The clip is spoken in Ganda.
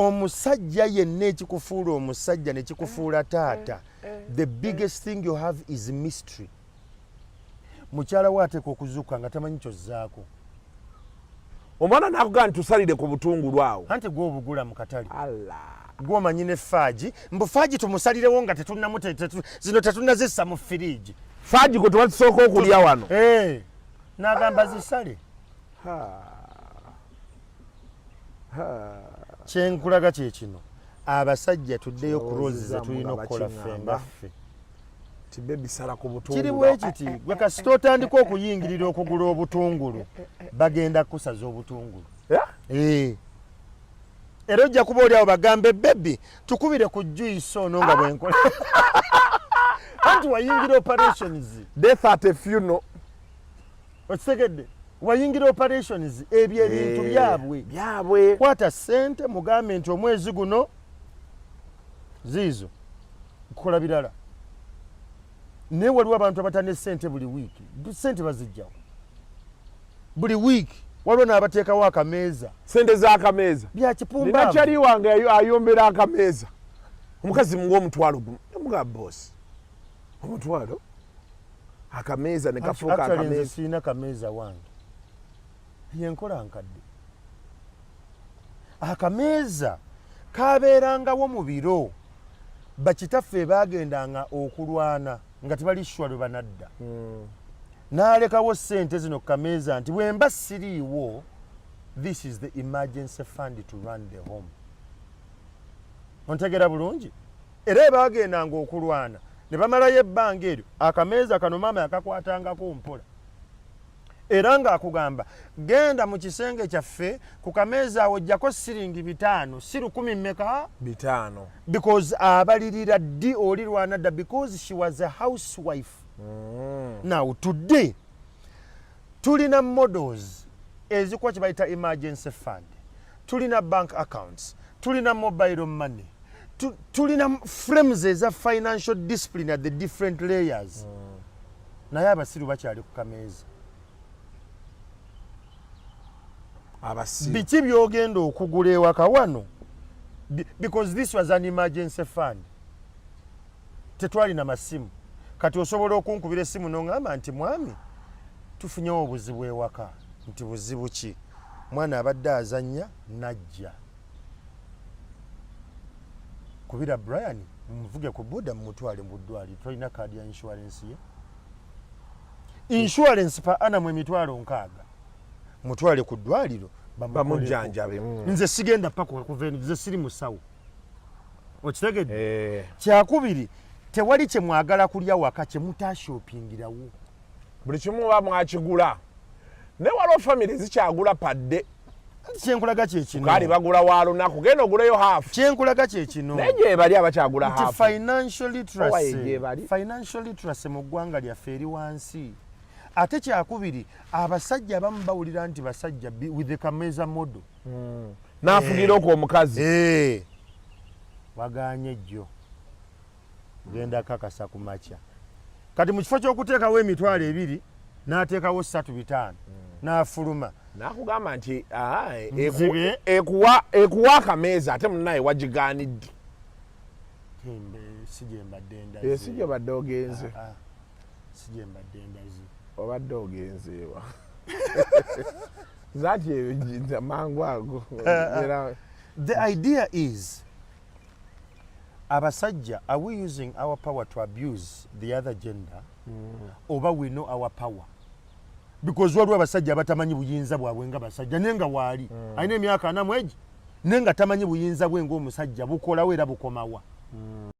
omusajja yenna ekikufuula omusajja ne kikufuula taata. The biggest thing you have is mystery. Mukyala we ateeka okuzuuka nga tamanyi kyozzaako. Omwana nakugamba nti tusalire ku butungulu awo. Anti gwe obugula mu katale. Allah. Gwe omanyi ne faaji. Mbu faaji tumusalirewo nga zino tetunnazissa mu firiigi. Faaji gwe twatusooka okulya wano. N'agamba zisale. Kyenkulaga kye kino. Abasajja tuddeyo ku rozi ze tulina okukola ffe nga ffe. Tibe bisala ku butungulu. Kiri bwe kiti gwe kasita otandika okuyingirira okugula obutungulu bagenda kusaza obutungulu. Era ojja kuba oli awo bagambe bebi tukubire ku juice ono nga bwenkola. Anti wayingira operations. Death at a funeral. Okitegedde? Wayingira operations ebyo ebintu byabwe. Kwata ssente mugambe nti omwezi guno ziizo kukola birala. Ne waliwo abantu abatane ssente buli wiiki. Ssente bazijjawo. Buli wiiki waliwo n'abateekawo akameeza. Ssente z'akameeza. Bya kipumba. Nina kyali wange ayombera akameeza. Omukazi mungu omutwalo gumu. Muga boss. Omutwalo. Akameeza ne kafuuka akameeza. Actually sina kameeza wange. Yenkola nkadde. Akameeza kabeerangawo mu biro. Bakitaffe bagendanga okulwana nga tebali shwa lwe banadda. N'alekawo ssente zino ku kameeza nti bwe mba siriiwo, this is the emergency fund to run the home. Ontegera bulungi? Era bagendanga okulwana ne bamalayo ebbanga eryo akameeza kano maama yakakwatangako mpola. Era ng'akugamba genda mu kisenge kyaffe ku kameeza awo ojjako siringi 5 si 10 mmeka 5 because abalirira ddi oli lwanadda because she was a housewife. Now today tulina models ezikuwa kye bayita emergency fund, tulina bank accounts, tulina mobile money, tulina frames eza financial discipline at the different layers. Naye abasiru bakyali ku kameeza. Biki byogenda okugula ewaka wano? Because this was an emergency fund. Tetwalina masimu. Kati osobola okunkubira essimu n'oŋŋamba nti mwami tufunyewo obuzibu ewaka. Nti buzibu ki? Mwana abadde azannya najja. Kubira Brian mvuge ku buda mutwale mu ddwaliro. Tolina kaadi ya insurance ye? Insurance pa ana mwe mitwalo 6. Mutwale ku ddwaliro bamujjanjabe. Nze sigenda paka ku veni, nze siri musawo. Okitegedde? Kyakubiri tewali kye mwagala kulya waka kye mutashoppingirawo. Buli kimu ba mwakigula. Ne waliwo family zikyagula padde. Kyenkulaga kye kino. Kali bagula wa lunaku genda ogulayo half. Kyenkulaga kye kino. Neje bali abakyagula half. Financial literacy mu ggwanga lyaffe eri wansi. Ate kyakubiri abasajja abamu bawulira nti basajja with the kameeza model. N'afugira okwo omukazi. Waganye jjo. Genda kakasa ku makya. Kati mu kifo ky'okuteekawo emitwalo 2 n'ateekawo 3-5 n'afuluma. Nakugamba nti ekuwa akameeza ate munnaye wagigaanidde. Sije mbadde ndazi. Sije badde ogenze. Sije mbadde ndazi. Obadde ogenzeewa. Zati mangu ago. The idea is abasajja, are we using our power to abuse the other gender? Oba we know our power? Because waliwo abasajja batamanyi buyinza bwabwe nga basajja nenga waali alina emyaka 4 nenga tamanyi buyinza bwe ng'omusajja bukolawo era bukomawa.